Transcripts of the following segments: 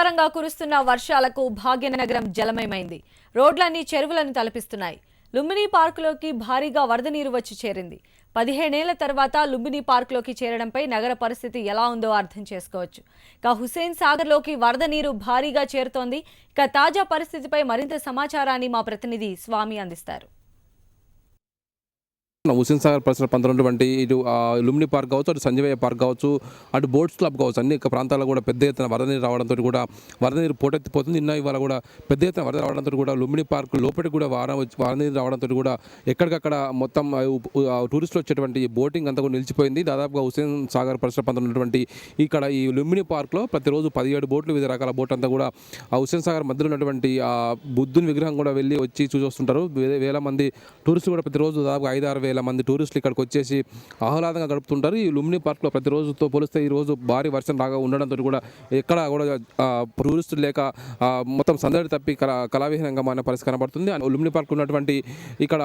ధారాకారంగా కురుస్తున్న వర్షాలకు భాగ్యనగరం జలమయమైంది. రోడ్లన్నీ చెరువులను తలపిస్తున్నాయి. లుంబిని పార్కులోకి భారీగా వరద నీరు వచ్చి చేరింది. 17 ఏళ్ల తర్వాత లుంబిని పార్కులోకి చేరడంపై నగర పరిస్థితి ఎలా ఉందో అర్థం చేసుకోవచ్చు. ఇక హుస్సేన్ సాగర్లోకి వరద నీరు భారీగా చేరుతోంది. ఇక తాజా పరిస్థితిపై మరింత సమాచారాన్ని మా ప్రతినిధి స్వామి అందిస్తారు. హుస్సేన్ సాగర్ పరిసర ప్రాంతాలటువంటి ఇటు లుంబిని పార్క్ కావచ్చు, అటు సంజీవయ్య పార్క్ కావచ్చు, అటు బోట్స్ క్లబ్ కావచ్చు, అన్ని ప్రాంతాల్లో కూడా పెద్ద ఎత్తున వరద నీరు రావడంతో కూడా వరద నీరు పోటెత్తిపోతుంది. ఇవాళ కూడా పెద్ద ఎత్తున వరద రావడంతో కూడా లుంబిని పార్క్ లోపలికి కూడా వరద నీరు రావడంతో కూడా ఎక్కడికక్కడ మొత్తం టూరిస్టులు వచ్చేటువంటి బోటింగ్ అంతా కూడా నిలిచిపోయింది. దాదాపుగా హుస్సేన్ సాగర్ పరిసర ప్రాంతంలో ఉన్నటువంటి ఇక్కడ ఈ లుంబిని పార్క్లో ప్రతిరోజు 17 బోట్లు, వివిధ రకాల బోట్ అంతా కూడా ఆ హుస్సేన్ సాగర్ మధ్యలో ఉన్నటువంటి ఆ బుద్ధుని విగ్రహం కూడా వెళ్ళి వచ్చి చూసి వస్తుంటారు. వేల మంది టూరిస్టులు కూడా ప్రతిరోజు దాదాపు 5-6 వేల మంది టూరిస్టులు ఇక్కడికి వచ్చేసి ఆహ్లాదంగా గడుపుతుంటారు. ఈ లుంబిని పార్క్లో ప్రతిరోజుతో పోలిస్తే ఈరోజు భారీ వర్షం రాగా ఉండడంతో కూడా ఎక్కడ కూడా టూరిస్టులు లేక మొత్తం సందడి తప్పి కళావిహీనంగా మారిన పరిస్థితి కనబడుతుంది. లుంబిని పార్క్ ఉన్నటువంటి ఇక్కడ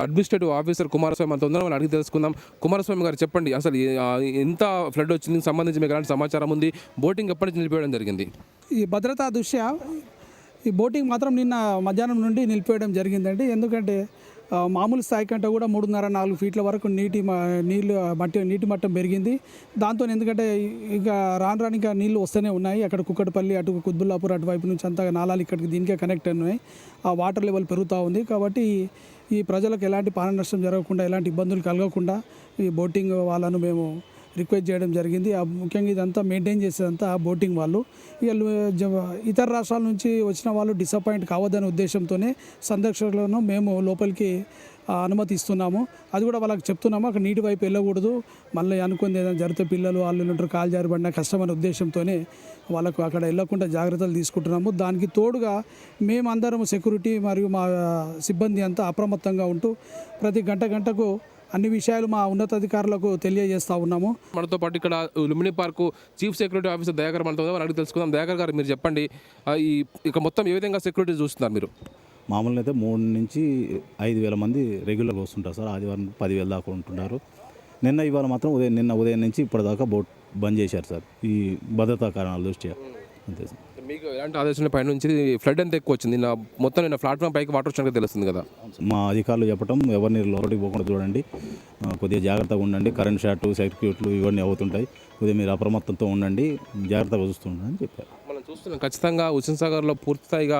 అడ్మినిస్ట్రేటివ్ ఆఫీసర్ కుమారస్వామి అంత ఉందని అడిగి తెలుసుకుందాం. కుమారస్వామి గారు, చెప్పండి, అసలు ఎంత ఫ్లడ్ వచ్చింది, సంబంధించి మీకు ఎలాంటి సమాచారం ఉంది? బోటింగ్ ఎప్పటి నుంచి నిలిపేయడం జరిగింది? ఈ భద్రతా దృష్ట్యా ఈ బోటింగ్ మాత్రం నిన్న మధ్యాహ్నం నుండి నిలిపేయడం జరిగిందండి. ఎందుకంటే మామూలు స్థాయి కంటే కూడా 3.5-4 ఫీట్ల వరకు నీటి మట్టం పెరిగింది. దాంతో ఎందుకంటే ఇక రాను ఇంకా నీళ్లు వస్తూనే ఉన్నాయి. అక్కడ కుక్కటపల్లి, అటు కుత్బుల్లాపూర్ అటువైపు నుంచి అంతా నాలాలు ఇక్కడికి దీనికే కనెక్ట్ ఉన్నాయి. ఆ వాటర్ లెవెల్ పెరుగుతూ ఉంది. కాబట్టి ఈ ప్రజలకు ఎలాంటి ప్రాణ నష్టం జరగకుండా, ఎలాంటి ఇబ్బందులు కలగకుండా ఈ బోటింగ్ వాళ్ళను మేము రిక్వెస్ట్ చేయడం జరిగింది. ముఖ్యంగా ఇదంతా మెయింటైన్ చేసేదంతా బోటింగ్ వాళ్ళు. ఇతర రాష్ట్రాల నుంచి వచ్చిన వాళ్ళు డిసప్పాయింట్ కావద్దనే ఉద్దేశంతోనే సందర్శకులను మేము లోపలికి అనుమతి ఇస్తున్నాము. అది కూడా వాళ్ళకి చెప్తున్నాము, అక్కడ నీటి వైపు వెళ్ళకూడదు, మళ్ళీ అనుకుంది ఏదైనా జరిగితే పిల్లలు వాళ్ళు ఉంటారు, కాలు జారిపడిన కష్టమనే ఉద్దేశంతోనే వాళ్ళకు అక్కడ వెళ్ళకుండా జాగ్రత్తలు తీసుకుంటున్నాము. దానికి తోడుగా మేమందరం సెక్యూరిటీ మరియు మా సిబ్బంది అంతా అప్రమత్తంగా ఉంటూ ప్రతి గంటకు అన్ని విషయాలు మా ఉన్నతాధికారులకు తెలియజేస్తూ ఉన్నాము. మనతో పాటు ఇక్కడ Lumbini park chief security officer Dayakar మనతో అడిగి తెలుసుకుందాం. దయాకర్ గారు, మీరు చెప్పండి, ఇక మొత్తం ఏ విధంగా సెక్యూరిటీ చూస్తున్నారు మీరు? మామూలుగా అయితే 3 నుంచి 5 వేల మంది రెగ్యులర్గా వస్తుంటారు సార్. ఆదివారం 10,000 దాకా ఉంటున్నారు. ఇవాళ మాత్రం ఉదయం నుంచి ఇప్పటిదాకా బోట్ బంద్ చేశారు సార్, ఈ భద్రతా కారణాల దృష్ట్యా. అంతే సార్. మీకు ఎలాంటి ఆదేశాల పై నుంచి ఫ్లడ్ ఎంత ఎక్కువ వచ్చింది? మొత్తం నిన్న ప్లాట్ఫామ్ పైకి వాటర్ వచ్చినట్టు తెలుస్తుంది కదా? మా అధికారులు చెప్పడం, ఎవరిని లోపలికి పోకుండా చూడండి, కొద్దిగా జాగ్రత్తగా ఉండండి, కరెంట్ షాట్లు, సర్క్యూట్లు ఇవన్నీ అవుతుంటాయి, కొద్దిగా మీరు అప్రమత్తంతో ఉండండి, జాగ్రత్తగా చూస్తుండండి అని చెప్పారు. మనం చూస్తున్నాం ఖచ్చితంగా హుస్సేన్ సాగర్లో పూర్తిగా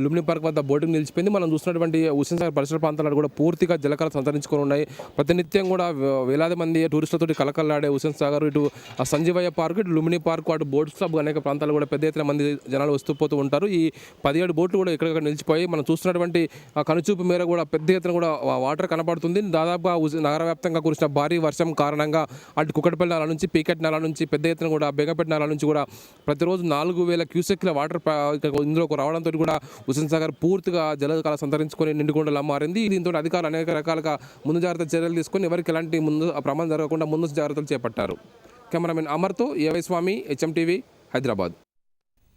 లుంబిని పార్క్ వద్ద బోటింగ్ నిలిచిపోయింది. మనం చూసినటువంటి హుస్సేన్ సాగర్ పరిసర ప్రాంతాలు కూడా పూర్తిగా జలకళ సంతరించుకొని ఉన్నాయి. ప్రతినిత్యం కూడా వేలాది మంది టూరిస్టులతో కలకల్లాడే హుస్సేన్ సాగర్, ఇటు సంజీవయ్య పార్క్, ఇటు లుంబిని పార్క్, అటు బోట్స్ క్లబ్ అనేక ప్రాంతాలు కూడా పెద్ద ఎత్తున మంది జనాలు వస్తూ పోతూ ఉంటారు. ఈ 17 బోట్లు కూడా ఎక్కడెక్కడ నిలిచిపోయి మనం చూస్తున్నటువంటి కనుచూపు మేర కూడా పెద్ద ఎత్తున కూడా వాటర్ కనబడుతుంది. దాదాపుగా నగర వ్యాప్తంగా కురిసిన భారీ వర్షం కారణంగా అటు కుక్కటపల్లి నాల నుంచి, పీకెట్ నాల నుంచి, పెద్ద ఎత్తున కూడా బేగంపేట నాల నుంచి కూడా ప్రతిరోజు 4,000 క్యూసెక్ల వాటర్ ఇందులోకి రావడంతో కూడా హుస్సేన్ సాగర్ పూర్తిగా జలకాల సంతరించుకొని నిండుకుండలా మారింది. దీంతో అధికారులు అనేక రకాలుగా ముందు జాగ్రత్త చర్యలు తీసుకొని ఎవరికి ఎలాంటి ప్రమాదం జరగకుండా ముందు జాగ్రత్తలు చేపట్టారు. కెమెరామెన్ అమర్తో ఏవై స్వామి, HM టీవీ, హైదరాబాద్.